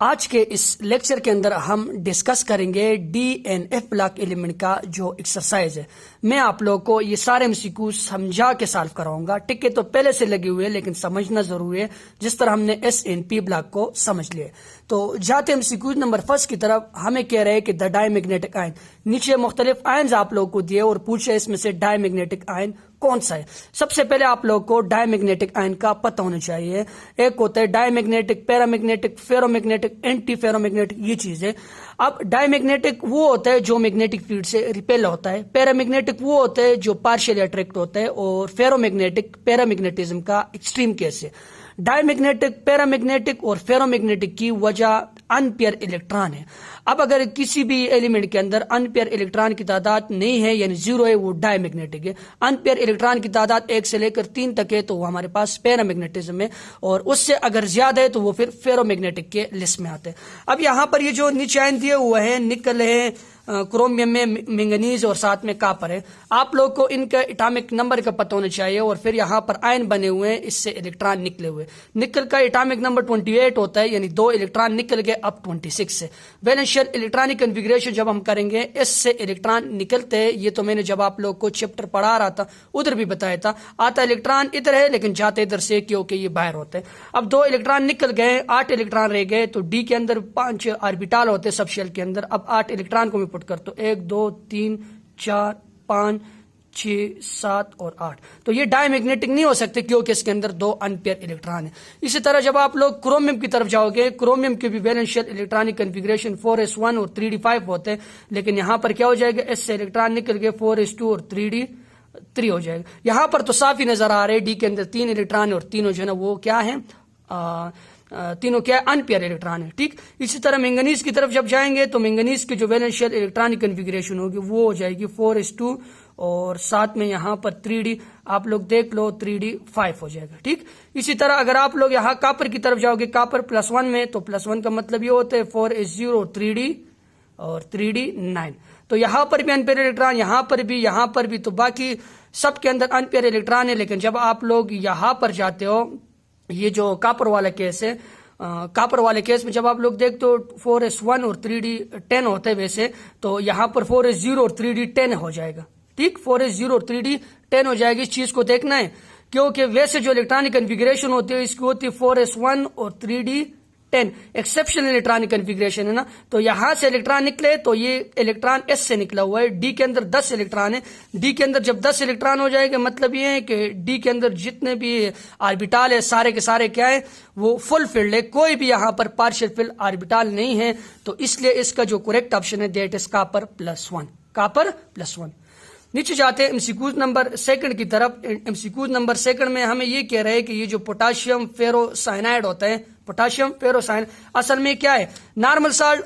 आज के इस लेक्चर के अंदर हम डिस्कस करेंगे DNF ब्लॉक एलिमेंट का जो एक्सरसाइज है। मैं आप लोगों को ये सारे एमसीक्यू समझा के सॉल्व कराऊंगा। टिके तो पहले से लगे हुए लेकिन समझना जरूरी है, जिस तरह हमने SNP ब्लॉक को समझ लिया। तो जाते एमसीक्यू नंबर फर्स्ट की तरफ, हमें कह रहे हैं कि द डायमैग्नेटिक आयन, नीचे मुख्तलिफ आयन्स आप लोगों को दिए और पूछे इसमें से डायमैग्नेटिक आयन कौन सा है। सबसे पहले आप लोगों को डायमैग्नेटिक आयन का पता होना चाहिए। एक होता है diamagnetic, paramagnetic, ferromagnetic, anti ferromagnetic, ये चीज है। अब डायमैग्नेटिक वो होता है जो मैग्नेटिक फील्ड से रिपेल होता है, पैरामैग्नेटिक वो होता है जो पार्शियली अट्रैक्ट होता है, और फेरोमैग्नेटिक पैरामैग्नेटिज्म का एक्सट्रीम केस है। डायमैग्नेटिक, पैरामैग्नेटिक और फेरोमैग्नेटिक की वजह अनपेयर इलेक्ट्रॉन है। अब अगर किसी भी एलिमेंट के अंदर अनपेयर इलेक्ट्रॉन की तादाद नहीं है यानी 0 है, वो डायमैग्नेटिक है। अनपेयर इलेक्ट्रॉन की तादाद 1 से लेकर 3 तक है तो वो हमारे पास पैरामैग्नेटिज्म है, और उससे अगर ज्यादा है तो वो फिर फेरोमैग्नेटिक के लिस्ट में आते हैं। अब यहाँ पर ये जो नीचे आयन दिए हुए है, निकल है, क्रोमियम में मैंगनीज और साथ में कॉपर है। आप लोग को इनका एटॉमिक नंबर का पता होना चाहिए, और फिर यहाँ पर आयन बने हुए हैं, इससे इलेक्ट्रॉन निकले हुए। निकल का एटॉमिक नंबर 28 होता है, यानी 2 इलेक्ट्रॉन निकल गए अब 26 से। वैलेंशियल इलेक्ट्रॉनिक कन्फिगरेशन जब हम करेंगे इससे इलेक्ट्रॉन निकलते हैं। ये तो मैंने जब आप लोग को चैप्टर पढ़ा रहा था उधर भी बताया था। आता इलेक्ट्रॉन इधर है लेकिन जाते इधर से, क्योंकि ये बाहर होते हैं। अब 2 इलेक्ट्रॉन निकल गए, 8 इलेक्ट्रॉन रह गए। तो डी के अंदर 5 ऑर्बिटल होते हैं सब शेल के अंदर। अब 8 इलेक्ट्रॉन को मैं पुट कर, तो 1 2 3 4 5 6 7 और 8। तो ये डायमैग्नेटिक नहीं हो सकते क्योंकि इसके अंदर 2 अनपेयर इलेक्ट्रॉन है। इसी तरह जब आप लोग क्रोमियम की तरफ जाओगे, क्रोमियम के भी वैलेंशियल इलेक्ट्रॉनिक कन्फिगरेशन 4s1 और 3d5 होते हैं, लेकिन यहां पर क्या हो जाएगा, एस से इलेक्ट्रॉन निकल गए 4s2 और 3d3 हो जाएगा। यहां पर तो साफ ही नजर आ रहे हैं डी के अंदर 3 इलेक्ट्रॉन और तीनों जो है ना वो क्या है, तीनों क्या है, अनपेयर इलेक्ट्रॉन है। ठीक, इसी तरह मैंगनीज की तरफ जब जाएंगे तो मैंगनीज की जो वैलेंशियल इलेक्ट्रॉनिक कन्फिगरेशन होगी वो हो जाएगी 4s2 और साथ में यहाँ पर 3d, आप लोग देख लो 3d5 हो जाएगा। ठीक, इसी तरह अगर आप लोग यहाँ कॉपर की तरफ जाओगे, कॉपर +1 में, तो +1 का मतलब ये होता है 4s0 और 3d और 3d9। तो यहाँ पर भी अनपेयर इलेक्ट्रॉन, यहाँ पर भी, तो बाकी सबके अंदर अनपेयर इलेक्ट्रॉन है। लेकिन जब आप लोग यहाँ पर जाते हो, ये जो कॉपर वाला केस है, कॉपर वाले केस में जब आप लोग देखते हो 4s1 और 3d10 होते हैं वैसे, तो यहाँ पर 4s0 और 3d10 हो जाएगा। ठीक, 4s0 और 3d10 हो जाएगी। इस चीज को देखना है क्योंकि वैसे जो इलेक्ट्रॉनिक कन्फिगरेशन होती है इसकी होती है 4s1 और 3d10, एक्सेप्शनल इलेक्ट्रॉनिक कन्फिगरेशन है ना। तो यहां से इलेक्ट्रॉन निकले तो ये इलेक्ट्रॉन एस से निकला हुआ है। डी के अंदर 10 इलेक्ट्रॉन है। डी के अंदर जब 10 इलेक्ट्रॉन हो जाएंगे मतलब ये है कि डी के अंदर जितने भी ऑर्बिटल है सारे के सारे क्या है, वो फुल फील्ड है, कोई भी यहां पर पार्शियल फील्ड ऑर्बिटल नहीं है। तो इसलिए इसका जो करेक्ट ऑप्शन है दैट इज कॉपर +1, कॉपर +1। नीचे जाते हैं एमसीक्यूज नंबर सेकंड की तरफ। एमसीक्यूज नंबर सेकंड में हमें ये कह रहे हैं कि ये जो पोटाशियम फेरोसाइनाइड होता है, पोटाशियम फेरोसाइनाइड असल में क्या है, नॉर्मल साल्ट,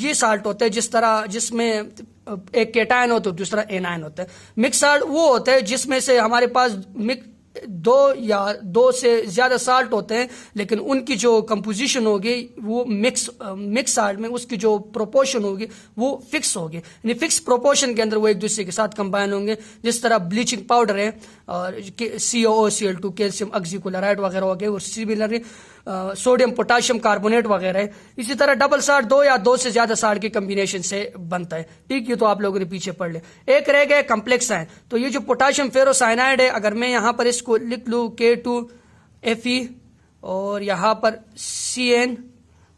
ये साल्ट होता है जिस तरह जिसमें एक केटायन होता है दूसरा एनायन होता है। मिक्स साल्ट वो होता है जिसमें से हमारे पास 2 या 2 से ज्यादा साल्ट होते हैं, लेकिन उनकी जो कंपोजिशन होगी वो मिक्स साल्ट में उसकी जो प्रोपोर्शन होगी वो फिक्स होगी, यानी फिक्स प्रोपोर्शन के अंदर वो एक दूसरे के साथ कंबाइन होंगे। जिस तरह ब्लीचिंग पाउडर है और COCl2 कैल्शियम ऑक्सीक्लोराइड वगैरह हो गए, और सिमिलरली सोडियम पोटाशियम कार्बोनेट वगैरह है। इसी तरह डबल साल्ट 2 या 2 से ज्यादा साल्ट के कॉम्बिनेशन से बनता है। ठीक, ये तो आप लोगों ने पीछे पढ़ ले। एक रह गए कम्प्लेक्स आयन। तो ये जो पोटाशियम फेरोसाइनाइड है, अगर मैं यहां पर इसको लिख लूं K2Fe और यहां पर Cn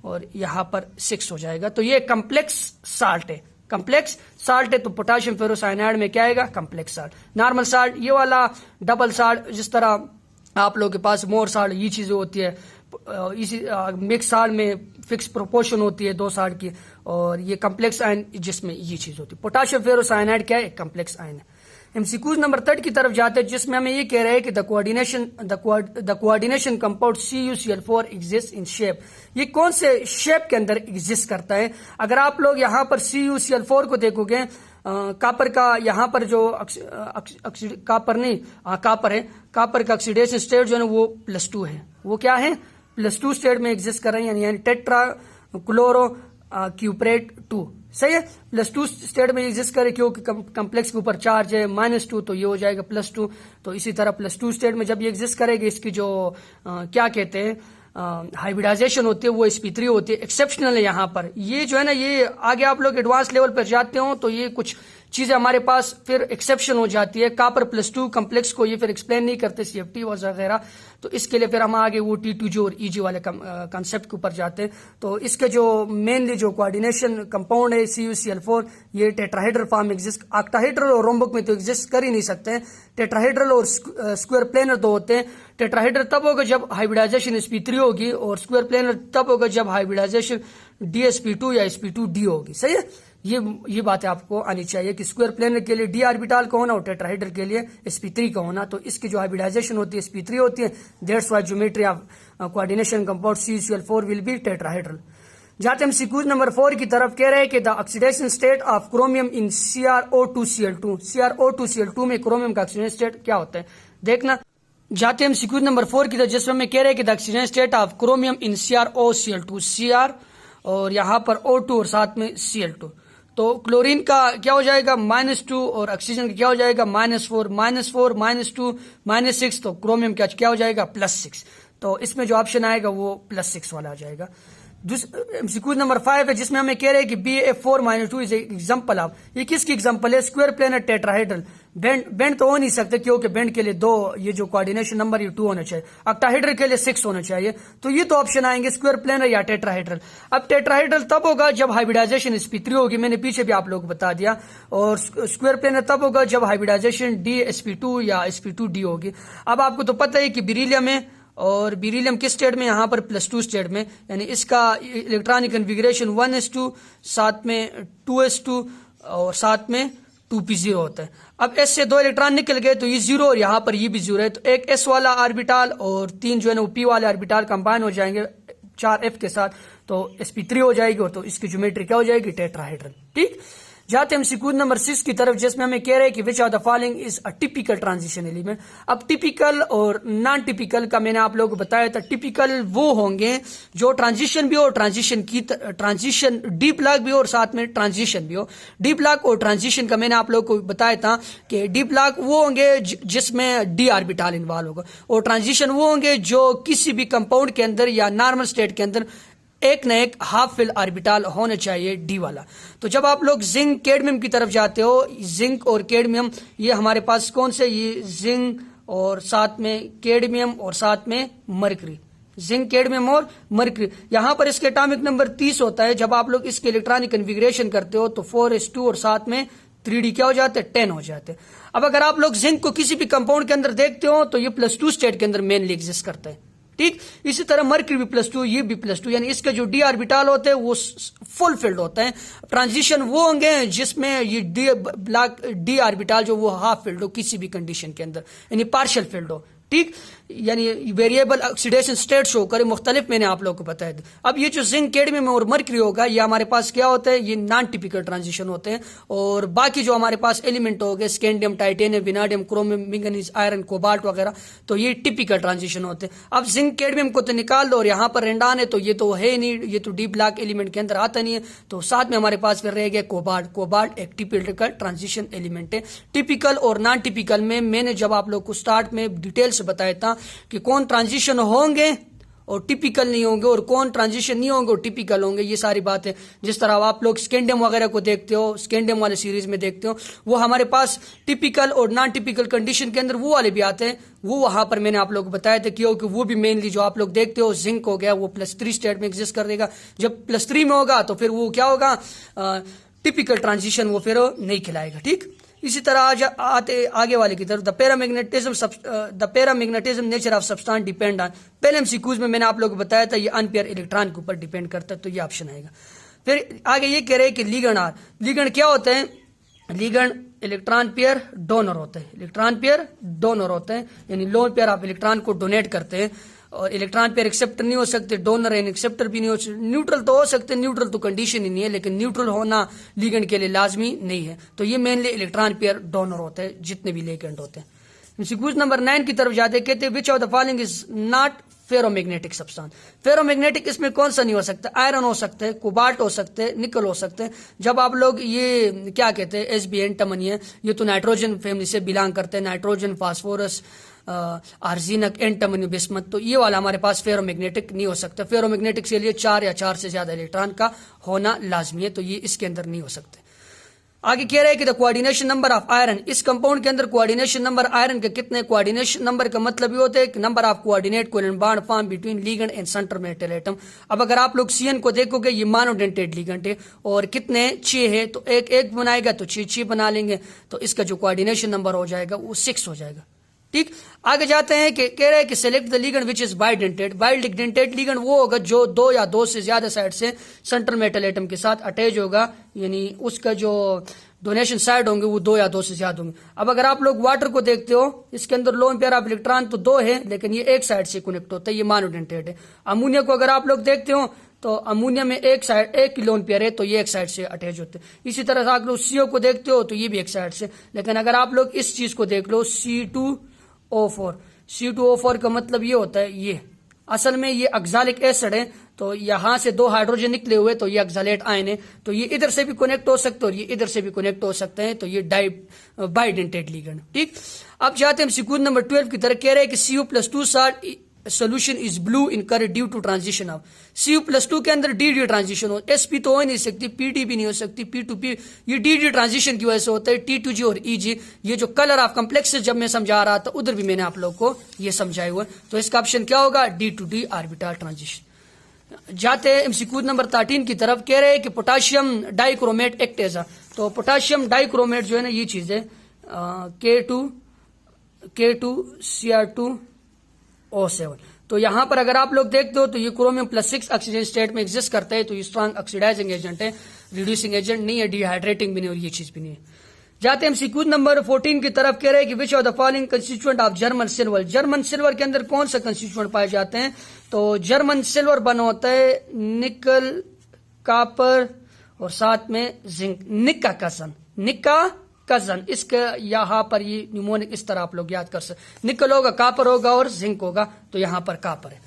और यहां पर 6 हो जाएगा, तो ये कम्प्लेक्स साल्ट है। कम्प्लेक्स साल्ट है तो पोटाशियम फेरोसाइनाइड में क्या आएगा, कम्प्लेक्स साल्ट। नॉर्मल साल्ट ये वाला, डबल साल्ट जिस तरह आप लोगों के पास मोर साल्ट, ये चीजें होती है। इसी मिक्स साल्ट में फिक्स प्रोपोर्शन होती है 2 साल्ट की, और ये कम्प्लेक्स आयन जिसमें ये चीज होती है। पोटाशियम फेरोसाइनाइड क्या है, कम्प्लेक्स आयन है। एमसीक्यूज नंबर 3 की तरफ जाते हैं जिसमें हमें ये कह रहे हैं कि the coordination compound CuCl4 exist in shape. ये कौन से शेप के अंदर एग्जिस्ट करता है। अगर आप लोग यहाँ पर CuCl4 को देखोगे, कॉपर का यहाँ पर जो कॉपर नहीं, कॉपर है, कॉपर का ऑक्सीडेशन स्टेट जो है वो +2 है। वो क्या है, +2 स्टेट में एग्जिस्ट कर रहे हैं, यानी टेट्रा क्लोरो क्यूपरेट 2। सही है, +2 स्टेट में एग्जिस्ट करे क्योंकि कम्प्लेक्स के ऊपर चार्ज है -2, तो ये हो जाएगा +2। तो इसी तरह +2 स्टेट में जब ये एग्जिस्ट करेगी, इसकी जो क्या कहते हैं हाइब्रिडाइजेशन होती है वो sp3 होती है, एक्सेप्शनल है यहाँ पर। ये जो है ना, ये आगे आप लोग एडवांस लेवल पर जाते हो तो ये कुछ चीजें हमारे पास फिर एक्सेप्शन हो जाती है। Copper+2 कम्प्लेक्स को ये फिर एक्सप्लेन नहीं करते CFT वगैरह, तो इसके लिए फिर हम आगे वो T2G और EG वाले कंसेप्ट के ऊपर जाते हैं। तो इसके जो मेनली जो कोऑर्डिनेशन कंपाउंड है CuCl4, ये टेट्राहेड्रल फॉर्म एग्जिस्ट, ऑक्टाहेड्रल और रोम्बिक में तो एग्जिस्ट कर ही नहीं सकते। टेट्राहेड्रल और स्क्वायर प्लेनर दो होते हैं। टेट्राहेड्रल तब होगा जब हाइब्रिडाइजेशन sp3 होगी, और स्क्वायर प्लेनर तब होगा जब हाइब्रिडाइजेशन dsp2 या sp2d होगी। सही है, ये बातें आपको आनी चाहिए कि स्क्वायर प्लेनर के लिए d ऑर्बिटल का होना और टेट्राहेड्रल के लिए sp3 का होना। तो इसकी जो हाइब्रिडाइजेशन होती है sp3 होती है। That's why geometry of coordination compound CuCl4 will be tetrahedral. जाते हम सीक्वेंस नंबर 4 की तरफ, कह रहे हैं कि the oxidation state of chromium in CrO2Cl2। CrO2Cl2 में क्रोमियम का ऑक्सीडेशन स्टेट क्या होता है देखना। जाते हम सीक्वेंस नंबर 4 की तरफ, जिसमें हमें कह रहे हैं कि the oxidation state of chromium in CrOCl2, Cr और यहाँ पर O2 और साथ में Cl2। तो क्लोरीन का क्या हो जाएगा -2 और ऑक्सीजन का क्या हो जाएगा -4, -4 -2 -6। तो क्रोमियम का क्या हो जाएगा +6। तो इसमें जो ऑप्शन आएगा वो +6 वाला आ जाएगा। सीक्वेंस नंबर 5 है, जिसमें हमें कह रहे हैं कि BF4-2 इज एग्जांपल ऑफ, ये किसकी एग्जांपल है? Square planar tetrahedral. बेंड तो हो नहीं सकते क्योंकि बेंड के लिए 2, ये जो कोऑर्डिनेशन नंबर ये 2 होना चाहिए। ऑक्टाहेड्रल के लिए 6 होना चाहिए। तो ये तो ऑप्शन आएंगे स्क्वायर प्लेनर या टेट्राहेड्रल। अब टेट्राहेड्रल तब होगा जब हाइब्रिडाइजेशन sp3 होगी, मैंने पीछे भी आप लोग को बता दिया, और स्क्वायर प्लेनर तब होगा जब हाइब्रिडाइजेशन dsp2 या sp2d होगी। अब आपको तो पता है कि बेरिलियम है, और बेरिलियम किस स्टेट में? यहाँ पर +2 स्टेट में, यानी इसका इलेक्ट्रॉनिक कन्फिगरेशन 1s2, साथ में 2s2 और साथ में 2p0 होता है। अब s से 2 इलेक्ट्रॉन निकल गए तो ये 0 और यहाँ पर ये भी 0 है। तो एक s वाला ऑर्बिटल और 3 जो है ना वो p वाले ऑर्बिटल कंबाइन हो जाएंगे 4f के साथ, तो sp3 हो जाएगी, और तो इसकी ज्योमेट्री क्या हो जाएगी? टेट्राहेड्रल। ठीक, जाते हम सीक्वेंस नंबर 6 की तरफ, जिसमें हमें कह रहे हैं कि which of the following is a typical transition element. अब टिपिकल और नॉन टिपिकल का मैंने आप लोगों को बताया था। टिपिकल वो होंगे जो ट्रांजिशन भी हो, ट्रांजिशन डीप लॉक भी हो और साथ में ट्रांजिशन भी हो। डीप लॉक और ट्रांजिशन का मैंने आप लोगों को बताया था कि डीप लॉक वो होंगे जिसमें d ऑर्बिटल इन्वॉल्व होगा, और ट्रांजिशन वो होंगे जो किसी भी कंपाउंड के अंदर या नॉर्मल स्टेट के अंदर एक न एक हाफ फिल ऑर्बिटल होना चाहिए d वाला। तो जब आप लोग जिंक कैडमियम की तरफ जाते हो, जिंक और कैडमियम ये हमारे पास कौन से? ये जिंक और साथ में कैडमियम और साथ में मरकरी, जिंक कैडमियम और मरकरी। यहां पर इसके एटॉमिक नंबर 30 होता है। जब आप लोग इसके इलेक्ट्रॉनिक कन्फिगरेशन करते हो तो 4s2 और साथ में 3d क्या हो जाते हैं? 10 हो जाते हैं। अब अगर आप लोग जिंक को किसी भी कंपाउंड के अंदर देखते हो तो ये +2 स्टेट के अंदर मेनली एग्जिस्ट करता है। ठीक, इसी तरह मरकरी भी +2, ये भी +2, यानी इसके जो d ऑर्बिटल होते हैं वो फुल फिल्ड होते हैं। ट्रांजिशन वो होंगे जिसमें ये d ऑर्बिटल जो वो हाफ फिल्ड हो किसी भी कंडीशन के अंदर, यानी पार्शियल फिल्ड हो। ठीक, यानी वेरिएबल ऑक्सीडेशन स्टेट शो करे मुख्तलिफ, मैंने आप लोगों को बताया था। अब ये जो जिंक कैडमियम और मरकरी होगा ये हमारे पास क्या होता है? ये नॉन टिपिकल ट्रांजिशन होते हैं। और बाकी जो हमारे पास एलिमेंट हो गए scandium, titanium, vanadium, chromium, manganese, iron, cobalt वगैरह, तो ये टिपिकल ट्रांजिशन होते हैं। अब जिंक कैडमियम को तो निकाल दो और यहाँ पर रेंडान है, तो ये तो है ही नहीं, ये तो डी ब्लॉक एलिमेंट के अंदर आता नहीं है। तो साथ में हमारे पास फिर रह गया कोबाल्ट। कोबाल्ट एक टिपिकल ट्रांजिशन एलिमेंट है। टिपिकल और नॉन टिपिकल में मैंने जब आप लोग को स्टार्ट में डिटेल से बताया था कि कौन ट्रांजिशन होंगे और टिपिकल नहीं होंगे, और कौन ट्रांजिशन नहीं होंगे और टिपिकल होंगे। ये सारी बातें जिस तरह आप लोग स्कैंडियम वगैरह को देखते हो, स्कैंडियम वाले सीरीज में देखते हो, वो हमारे पास टिपिकल और नॉन टिपिकल कंडीशन के अंदर वो वाले भी आते हैं। वो वहां पर मैंने आप लोग को बताया था क्योंकि वो भी मेनली जो आप लोग देखते हो जिंक हो गया वो +3 स्टेट में एग्जिस्ट कर देगा। जब +3 में होगा तो फिर वो क्या होगा? टिपिकल ट्रांजिशन वो फिर नहीं खिलाएगा। ठीक, इसी तरह आते आगे वाले की तरफ, the paramagnetism nature of substance depend on. पहले MCQs में मैंने आप लोगों को बताया था ये अनपेयर इलेक्ट्रॉन के ऊपर डिपेंड करता है, तो ये ऑप्शन आएगा। फिर आगे ये कह रहे हैं कि लिगेंड क्या होते हैं? लिगेंड इलेक्ट्रॉन पेयर डोनर होते हैं। इलेक्ट्रॉन पेयर डोनर होते हैं, यानी लोन पेयर आप इलेक्ट्रॉन को डोनेट करते हैं। और इलेक्ट्रॉन पेयर एक्सेप्टर नहीं हो सकते, डोनर एंड एक्सेप्टर भी नहीं हो सकते। न्यूट्रल तो हो सकते, न्यूट्रल तो कंडीशन ही नहीं है, लेकिन न्यूट्रल होना लिगेंड के लिए लाजमी नहीं है। तो ये मेनली इलेक्ट्रॉन पेयर डोनर होते हैं जितने भी लिगेंड होते हैं। सीक्वेंस नंबर 9 की तरफ जाते कहते हैं which of the following is not ferromagnetic substance. Ferromagnetic इसमें कौन सा नहीं हो सकता? आयरन हो सकते हैं, कोबाल्ट हो सकते हैं, निकल हो सकते हैं। जब आप लोग ये क्या कहते हैं SB एंटीमनी है, ये तो नाइट्रोजन फैमिली से बिलोंग करते हैं। नाइट्रोजन, फास्फोरस, आर्जिनक, एंटामोनियम बिस्मथ, तो ये वाला हमारे पास फेरोमैग्नेटिक नहीं हो सकता। फेरोमैग्नेटिक के लिए 4 या 4 से ज्यादा इलेक्ट्रॉन का होना लाजमी है, तो ये इसके अंदर नहीं हो सकते। आगे कह रहे हैं कि the coordination number of iron, इस कंपाउंड के अंदर कोऑर्डिनेशन नंबर आयरन के कितने। कोऑर्डिनेशन नंबर का मतलब ये होता है कि number of coordinate covalent bond form between ligand and centre metal atom. अब अगर आप लोग CN को देखोगे ये मोनोडेंटेड लिगेंड है और कितने 6 है, तो एक एक बनाएगा तो 6 बना लेंगे, तो इसका जो कोऑर्डिनेशन नंबर हो जाएगा वो 6 हो जाएगा। ठीक, आगे जाते हैं कि कह रहे हैं कि select the ligand which is bidentate. Bidentate ligand वो होगा जो 2 या 2 से ज्यादा साइड से सेंट्रल मेटल एटम के साथ अटैच होगा, यानी उसका जो डोनेशन साइड होंगे वो 2 या 2 से ज्यादा होंगे। अब अगर आप लोग वाटर को देखते हो, इसके अंदर लोन पेयर ऑफ इलेक्ट्रॉन तो 2 है, लेकिन ये एक साइड से कनेक्ट होता है, ये मोनोडेंटेड है। अमोनिया को अगर आप लोग देखते हो तो अमोनिया में एक लोन पेयर है, तो ये एक साइड से अटैच होते हैं। इसी तरह से आप लोग CO को देखते हो तो ये भी एक साइड से। लेकिन अगर आप लोग इस चीज को देख लो C2O4, C2O4 का मतलब ये होता है, ये असल में ये ऑक्सैलिक एसिड है, तो यहां से 2 हाइड्रोजन निकले हुए, तो ये ऑक्सैलेट आयन है, तो ये इधर से भी कनेक्ट हो सकते हैं और ये इधर से भी कनेक्ट हो सकते हैं, तो ये बाइडेंटेड लिगेंड। ठीक, अब जाते हैं हम सीक्वेंस नंबर 12 की तरह। कह रहे हैं कि Cu+2 salt solution is blue in colour due to transition of Cu+2 के अंदर डी ट्रांजिशन हो। Sp तो हो नहीं सकती, Pd भी नहीं हो सकती, P2P, ये डी ट्रांजिशन की वजह से होता है। T2G और Eg, ये जो कलर ऑफ कम्प्लेक्स जब मैं समझा रहा था उधर भी मैंने आप लोग को ये समझाया हुआ, तो इसका ऑप्शन क्या होगा, D2D ऑर्बिटल ट्रांजिशन। जाते हैं MCQ नंबर 13 की तरफ। कह रहे हैं कि potassium dichromate act as a, तो पोटाशियम डाइक्रोमेट जो है ना ये चीज है K2Cr2O7। तो यहां पर अगर आप लोग देखते हो तो ये क्रोमियम +6 ऑक्सीजन स्टेट में एग्जिस्ट करता है, तो ये स्ट्रॉन्ग ऑक्सीडाइजिंग एजेंट है, रिड्यूसिंग एजेंट नहीं है, डिहाइड्रेटिंग भी नहीं और ये चीज भी नहीं है। जाते हैं MCQ नंबर 14 की तरफ। कह रहे हैं कि which of the following constituent of German silver, German silver के अंदर कौन सा कंस्टिट्यूएंट पाए जाते हैं। तो जर्मन सिल्वर बना होता है निकल, कॉपर और साथ में जिंक। निक्का कजन, इसका यहाँ पर ये न्यूमोनिक इस तरह आप लोग याद कर सकते, निकल होगा, कॉपर होगा और जिंक होगा, तो यहाँ पर कॉपर है।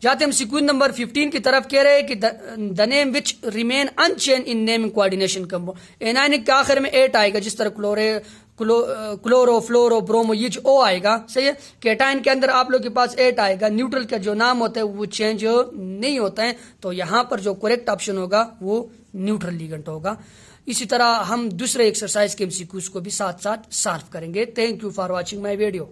जाते हम सीक्वेंस नंबर 15 की तरफ। कह रहे हैं कि the name which remain unchange in naming coordination compound, anionic के आखिर में 8 आएगा, जिस तरह क्लोरो, फ्लोरो, ब्रोमो, ये जो O आएगा, सही है। कैटायन के अंदर आप लोग के पास 8 आएगा। न्यूट्रल का जो नाम होता है वो चेंज नहीं होता है, तो यहाँ पर जो करेक्ट ऑप्शन होगा वो न्यूट्रल लिगेंड होगा। इसी तरह हम दूसरे एक्सरसाइज के MCQs को भी साथ साथ सॉल्व करेंगे। Thank you for watching my video.